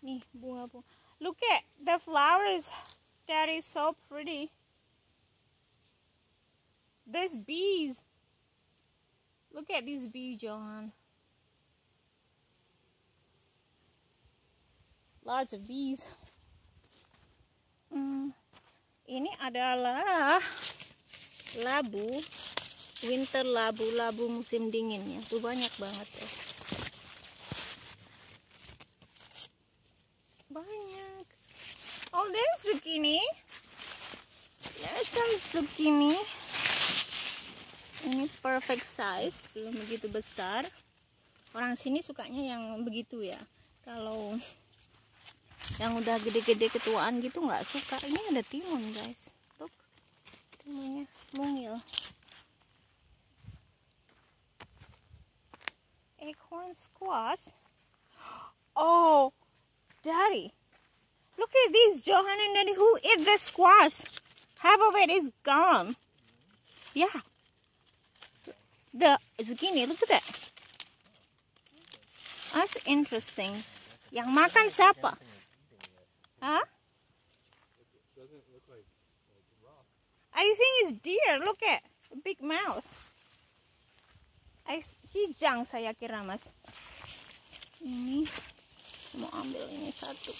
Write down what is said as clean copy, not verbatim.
Nih bunga-bunga. Look at the flowers. That is so pretty. There's bees. Look at these bees, Johan. Lots of bees. Ini adalah labu, winter labu, labu musim dinginnya. Tuh banyak banget ya. Banyak. Oh, there's zucchini. There's some zucchini. Ini perfect size, belum begitu besar. Orang sini sukanya yang begitu ya. Kalau yang udah gede-gede ketuaan gitu nggak suka. Ini ada timun, guys. Look, timunnya mungil. Acorn squash. Oh, Daddy, look at this, Johan and Daddy. Who ate the squash? Half of it is gone. Yeah. The zucchini, look at that. That's interesting. Yang makan siapa? Huh? I think it's deer. Look at a big mouth. Kijang saya kira, Mas. Ini mau ambil ini satu.